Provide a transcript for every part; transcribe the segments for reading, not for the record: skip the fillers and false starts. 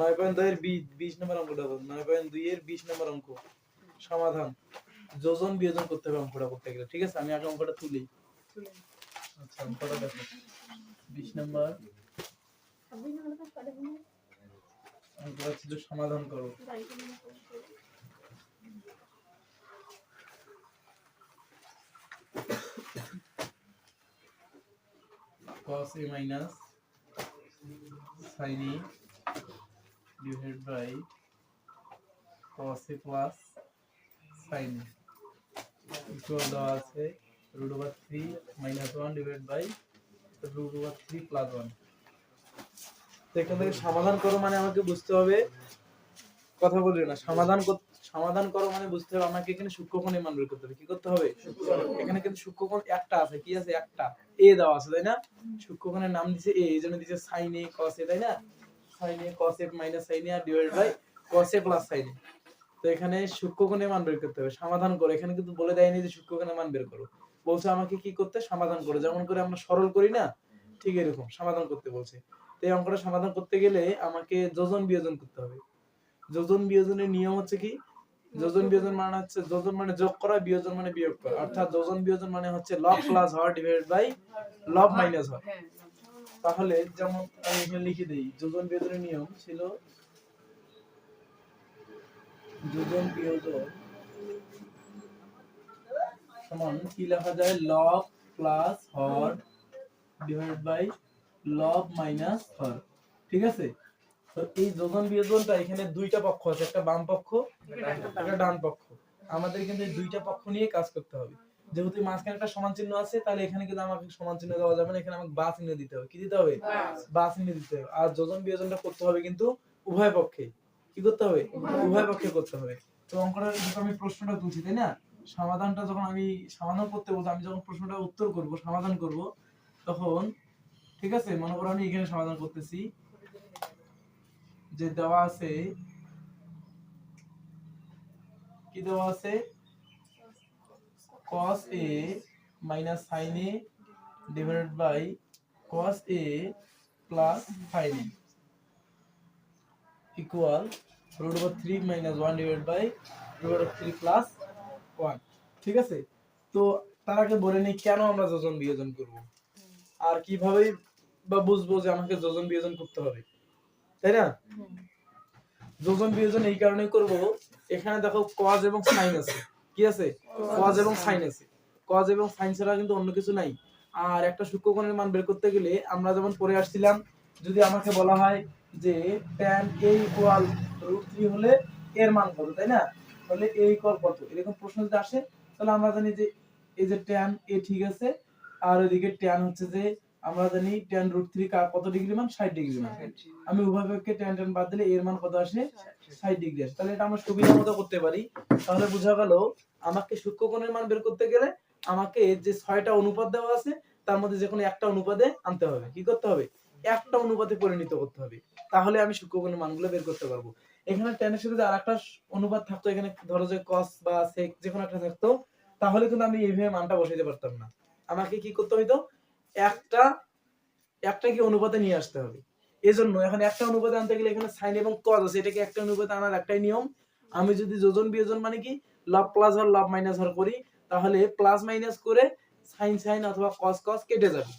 9.2 এর 20 নম্বর অঙ্কটা বল। 9.2 এর 20 নম্বর অঙ্ক সমাধান। যোজন বিয়োজন করতে হবে অঙ্কটা করতে গেলে, ঠিক আছে? আমি আগে অঙ্কটা তুলি। আচ্ছা, অঙ্কটা দেখো 20 নম্বর অঙ্কটা ছিল সমাধান করো। cos a minus sin a divided by cos a plus sin a equal দেওয়া আছে √3 minus 1 divided by √3 plus 1। তো এখান থেকে সমাধান করো মানে আমাকে বুঝতে হবে, কথা বলি না, সমাধান করো মানে বুঝতে হবে আমাকে এখানে সূক্ষ্মকোণের মান বের করতে হবে। কি করতে হবে? এখানে কিন্তু সূক্ষ্মকোণ একটা আছে, কি আছে? একটা a দেওয়া আছে, তাই না? সূক্ষ্মকোণের নাম দিছে a, এইজন্য দিছে sin a cos a, তাই না? sin a cos a minus sin a divided by cos a plus sin a। তো এখানে সূক্ষ্মকোণের মান বের করতে হবে। সমাধান করো, এখানে কিন্তু বলে দেয়নি যে সূক্ষ্মকোণের মান বের করো, বলছে আমাকে কি করতে? সমাধান করো। যেমন করে আমরা সরল করি না, ঠিক এরকম সমাধান করতে বলছে। তো এই অঙ্কটা সমাধান করতে গেলে আমাকে যোজন বিয়োজন করতে হবে। যোজন বিয়োজনের নিয়ম হচ্ছে কি? যোজন বিয়োজন মানে হচ্ছে, যোজন মানে যোগ করা, বিয়োজন মানে বিয়োগ করা। অর্থাৎ যোজন বিয়োজন মানে হচ্ছে লব প্লাস হর ডিভাইডেড বাই লব মাইনাস হর। তাহলে যেমন আমি এখানে লিখে দেই, যোজন বিয়োজনের নিয়ম ছিল যোজন বিয়োজন সমান কি লেখা যায়? লব প্লাস হর ডিভাইডেড বাই লব মাইনাস হর, ঠিক আছে? তো এই যোজন বিয়োজনটা এখানে দুইটা পক্ষ আছে, একটা বাম পক্ষ একটা ডান পক্ষ। আমাদের কিন্তু এই দুইটা পক্ষ নিয়ে কাজ করতে হবে। যেহেতু মাঝখানে একটা সমান চিহ্ন আছে, তাহলে এখানে কিন্তু আমাকে সমান চিহ্ন দেওয়া যাবে না, এখানে আমাকে বা চিহ্ন দিতে হবে। কি দিতে হবে? বা চিহ্ন দিতে হবে। আর যোজন বিয়োজনটা করতে হবে কিন্তু উভয় পক্ষে। কি করতে হবে? উভয় পক্ষে করতে হবে। তো অঙ্কটা যখন আমি প্রশ্নটা তুলছি, তাই না? সমাধানটা যখন আমি সমাধান করতে বলছি, আমি যখন প্রশ্নটা উত্তর করব, সমাধান করব, তখন ঠিক আছে, মনে করো আমি এখানে সমাধান করতেছি, যে দেওয়া আছে, কি দেওয়া আছে? cos a minus sin a divided by cos a plus sin a equal √3 minus 1 divided by √3 plus 1, ঠিক আছে? তো তার আগে বলে নেই কেন আমরা যোজন বিয়োজন করব, আর কিভাবে বা বুঝবো যে আমাকে যোজন বিয়োজন করতে হবে, তাই না? যোজন বিয়োজন এই কারণে করব, এখানে দেখো cos এবং sin আছে। কি আছে? cos এবং sin আছে। cos এবং sin ছাড়া কিন্তু অন্য কিছু নাই। আর একটা সূক্ষ্মকোণের মান বের করতে গেলে আমরা যেমন পড়ে আসছিলাম, যদি আমাকে বলা হয় যে tan a ইকুয়াল √3 হলে এর মান কত, তাই না? তাহলে a ইকুয়াল কত, এরকম প্রশ্ন যদি আসে, তাহলে আমরা জানি যে এই যে tan a, ঠিক আছে, আর ওইদিকে tan হচ্ছে যে আমরা জানি tan √3 কত ডিগ্রি মান? 60 ডিগ্রি মান। আমি উভয় পক্ষে tan বাদ দিলে এর মান কত আসে? 60 ডিগ্রি আসে। তাহলে এটা আমরা সুবিধা মতো করতে পারি। তাহলে বোঝা গেল আমাকে সূক্ষ্মকোণের মান বের করতে গেলে আমাকে যে 6টা অনুপাত দেওয়া আছে, তার মধ্যে যে কোনো একটা অনুপাতে আনতে হবে। কি করতে হবে? একটা অনুপাতে পরিণত করতে হবে, তাহলে আমি সূক্ষ্মকোণের মানগুলো বের করতে পারবো। এখানে tan এর সাথে যদি আরেকটা অনুপাত থাকতো, এখানে ধরো যে cos বা sec যে কোনো একটা থাকতো, তাহলে কিন্তু আমি এইভাবে মানটা বসাইতে পারতাম না। আমাকে কি করতে হইতো? একটা কি অনুপাতে নিয়ে আসতে হবে। এজন্য এখন একটা অনুপাতে আনতে গেলে এখানে sin এবং cos আছে, এটাকে একটা অনুপাতে আনার একটাই নিয়ম। আমি যদি যোজন বিয়োজন মানে কি লব প্লাস হর লব মাইনাস হর করি, তাহলে প্লাস মাইনাস করে sin sin অথবা cos cos কেটে যাবে।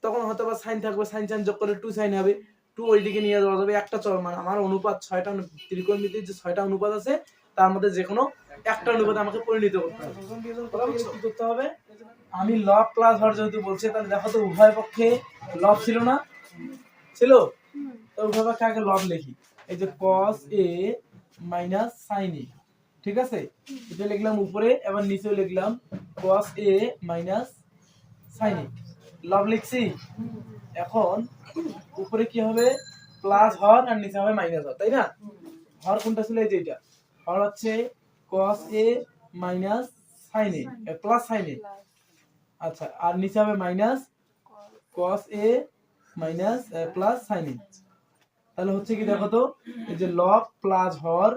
তখন হয়তো বা sin থাকবে, sin sin যোগ করে 2 sin হবে, 2 ওইদিকে নিয়ে যাওয়া যাবে। একটা মানে আমার অনুপাত 6টা, ত্রিকোণমিতির যে 6টা অনুপাত আছে, তার মধ্যে যে কোনো একটা অনুপাতে আমাকে পরিণত করতে হবে। যোজন বিয়োজন করতে গেলে কি করতে হবে? আমি লব প্লাস হর যেহেতু বলছে, তাহলে দেখো তো উভয় পক্ষে লব ছিল না? ছিল। তো উভয় পক্ষে আগে লব লিখি। এই যে cos a minus sin a, ঠিক আছে? এটা লিখলাম উপরে, এবার নিচেও লিখলাম cos a minus sin a। লব লিখছি। এখন উপরে কি হবে? প্লাস হর আর নিচে হবে মাইনাস হর, তাই না? হর কোনটা ছিল? এই যে এটা হর হচ্ছে cos a minus sin a plus sin a। আচ্ছা, আর নিচে হবে minus cos a minus plus sin a। তাহলে হচ্ছে কি দেখো তো, এই যে লব প্লাস হর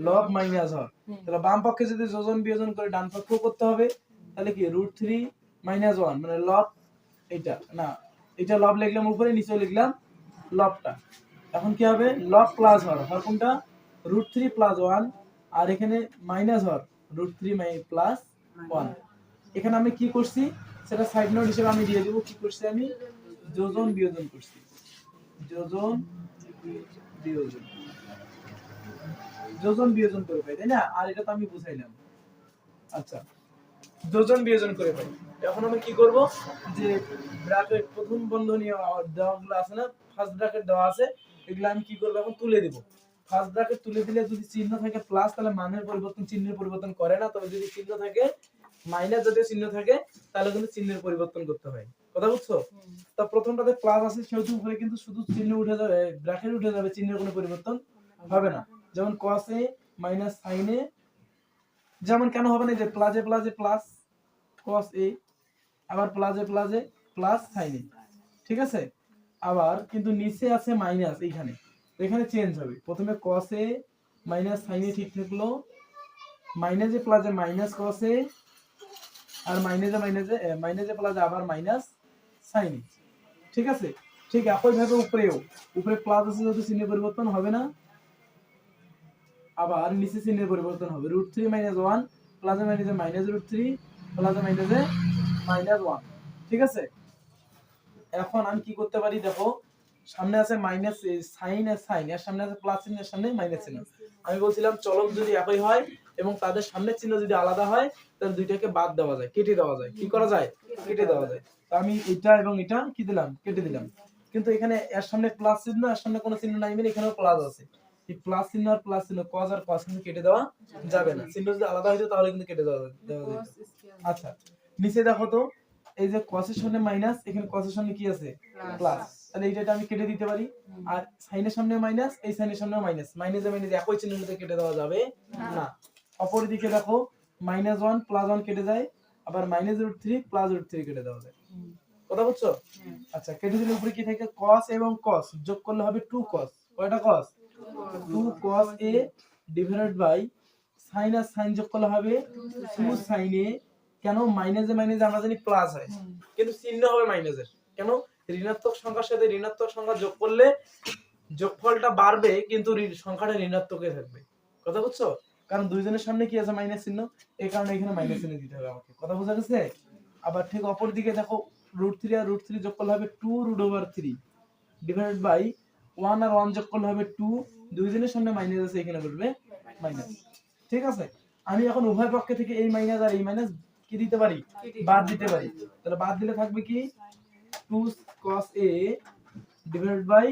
লব মাইনাস হর, তাহলে বাম পক্ষে যদি যোজন বিয়োজন করে ডান পক্ষেও করতে হবে, তাহলে কি √3 minus 1 মানে লব, এটা না, এটা লব লিখলাম উপরে, নিচে লিখলাম লবটা। এখন কি হবে লব প্লাস হর হর কোনটা √3 প্লাস 1 আর এখানে মাইনাস হর √3 প্লাস 1 এখানে আমি কি করছি সেটা সাইড নোট হিসেবে আমি দিয়ে দেব কি করছি আমি যোজন বিয়োজন করছি যোজন বিয়োজন যোজন বিয়োজন করে পাই তাই না আর এটা তো আমি বুঝাইলাম আচ্ছা যোজন বিয়োজন করে পাই এখন আমি কি করব যে ব্র্যাকেট প্রথম বন্ধনী দেওয়াগুলো আছে না ফার্স্ট ব্র্যাকেট দেওয়া আছে এগুলো আমি কি করব এখন তুলে দেব ফার্স্ট ব্র্যাকেট তুলে দিলে যদি চিহ্ন থাকে প্লাস তাহলে মানের পরিবর্তন চিহ্নের পরিবর্তন করে না তবে যদি চিহ্ন থাকে মাইনাস যদি চিহ্ন থাকে তাহলে কিন্তু চিহ্নের পরিবর্তন করতে হয় কথা বুঝছো তা প্রথমটাতে প্লাস আছে সেহেতু উপরে কিন্তু শুধু চিহ্ন উঠে যাবে ব্র্যাকেট উঠে যাবে চিহ্নের কোনো পরিবর্তন হবে না যেমন cos a minus sin a যেমন কেন হবে না যে প্লাসে প্লাসে প্লাস cos a আবার প্লাসে প্লাসে প্লাস sin a ঠিক আছে আবার কিন্তু নিচে আছে মাইনাস এইখানে এখানে চেঞ্জ হবে প্রথমে cos a minus sin a ঠিক থাকলো মাইনাসে প্লাসে মাইনাস cos a আর মাইনাসে প্লাসে আবার মাইনাস sin a ঠিক আছে ঠিক একই ভাবে উপরে প্লাস আছে যদি চিহ্নের পরিবর্তন হবে না আবার নিচে চিহ্নের পরিবর্তন হবে √3 - 1 প্লাসে মাইনাসে -√3 প্লাসে মাইনাসে -1 ঠিক আছে এখন আমি কি করতে পারি দেখো সামনে আছে মাইনাস সাইন আর সাইন এর সামনে আছে প্লাস চিহ্ন এর সামনে মাইনাস চিহ্ন আমি বলছিলাম চলক যদি একই হয় এবং তাদের সামনের চিহ্ন যদি আলাদা হয় তাহলে দুইটাকে বাদ দেওয়া যায় কেটে দেওয়া যায় কি করা যায় কেটে দেওয়া যায় তো আমি এটা এবং এটা কি দিলাম কেটে দিলাম কিন্তু এখানে এর সামনে প্লাস চিহ্ন এর সামনে কোনো চিহ্ন নাই মানে এখানেও প্লাস আছে এই প্লাস চিহ্ন আর প্লাস চিহ্ন cos আর cos কিন্তু কেটে দেওয়া যাবে না চিহ্ন যদি আলাদা হইতো তাহলে কিন্তু কেটে দেওয়া যেত আচ্ছা নিচে দেখো তো এই যে cos এর সামনে মাইনাস এখানে cos এর সামনে কি আছে প্লাস তাহলে এইটা আমি কেটে দিতে পারি আর sin এর সামনে মাইনাস এই sin এর সামনে মাইনাস মাইনাসে মাইনাসে একই চিহ্ন নিতে কেটে দেওয়া যাবে না অপর দিকে দেখো -1 + 1 কেটে যায় আবার -√3 + √3 কেটে দেওয়া যায় কথা বুঝছো আচ্ছা কেটে দিলে উপরে কি থাকে cos এবং cos যোগ করলে হবে 2 cos কয়টা cos 2 cos a divided by sin আর sin যোগ করলে হবে 2 sin a কেন মাইনাসে মাইনাসে আমরা জানি প্লাস হয় কিন্তু চিহ্ন হবে মাইনাসের কেন ঋণাত্মক সংখ্যার সাথে ঋণাত্মক সংখ্যা যোগ করলে যোগফলটা বাড়বে কিন্তু সংখ্যাটা ঋণাত্মকই থাকবে কথা বুঝছো কারণ দুইজনের সামনে কি আছে মাইনাস চিহ্ন এই কারণে এখানে মাইনাস চিহ্ন দিতে হবে আমাকে কথা বোঝা গেছে আবার ঠিক অপর দিকে দেখো √3 আর √3 যোগ করলে হবে 2√3 ডিভাইডেড বাই 1 আর 1 যোগ করলে হবে 2 দুইজনের সামনে মাইনাস আছে এখানে বলবে মাইনাস ঠিক আছে আমি এখন উভয় পক্ষ থেকে এই মাইনাস আর এই মাইনাস কি দিতে পারি বাদ দিতে পারি তাহলে বাদ দিলে থাকবে কি 2 cos a divided by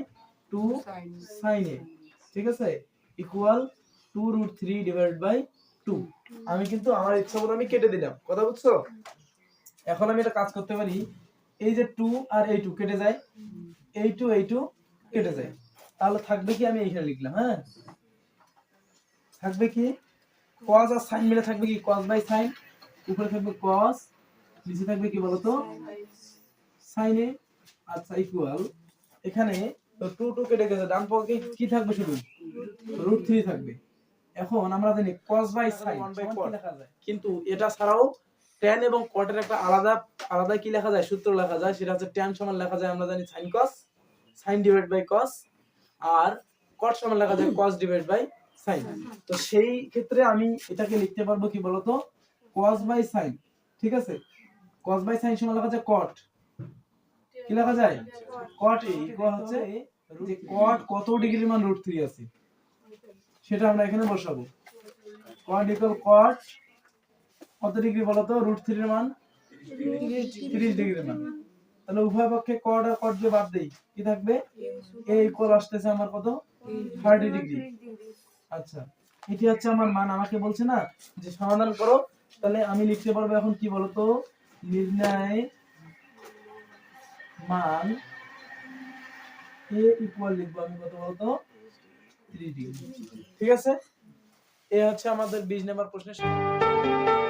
2 sin a ঠিক আছে ইকুয়াল 2√3 ডিভাইডেড বাই 2 আমি কিন্তু আমার ইচ্ছা মতো আমি কেটে দিলাম কথা বুঝছো এখন আমি এটা কাজ করতে পারি এই যে 2 আর এই 2 কেটে যায় এই 2 কেটে যায় তাহলে থাকবে কি আমি এইখানে লিখলাম হ্যাঁ থাকবে কি cos আর sin মিলে থাকবে কি cos বাই sin উপরে থাকবে cos নিচে থাকবে কি বলতো sin a আচ্ছা ইকুয়াল এখানে তো 2 কেটে গেছে ডান পক্ষে কি থাকবে শুধু √3 থাকবে এখন আমরা জানি cos বাই sin 1/4 লেখা যায় কিন্তু এটা ছাড়াও tan এবং cot এর একটা আলাদা কি লেখা যায় সূত্র লেখা যায় সেটা হচ্ছে tan সমান লেখা যায় আমরা জানি sin cos sin divide by cos আর cot সমান লেখা যায় cos ডিভাইড বাই sin তো সেই ক্ষেত্রে আমি এটাকে লিখতে পারবো কি বলতো cos বাই sin ঠিক আছে cos বাই sin সমান লেখা যায় cot কি লেখা যায় cot a ইকুয়াল হচ্ছে যে cot কত ডিগ্রির মান √3 আছে সেটা আমরা এখানে বসাবো cot ইকুয়াল cot কত ডিগ্রি বলতো √3 এর মান 30 ডিগ্রির মান তাহলে উভয় পক্ষে cot আর cot দিয়ে বাদ দেই কি থাকবে a ইকুয়াল আসতেছে আমার কত 30 ডিগ্রি আচ্ছা এটি হচ্ছে আমার মান আমাকে বলছে না যে সমাধান করো তাহলে আমি লিখতে পারবো এখন কি বলতো নির্ণয় মান a ইকুয়াল লিখবো আমি কত বলতো 30 ডিগ্রি ঠিক আছে এই হচ্ছে আমাদের 20 নম্বর প্রশ্নের সমাধান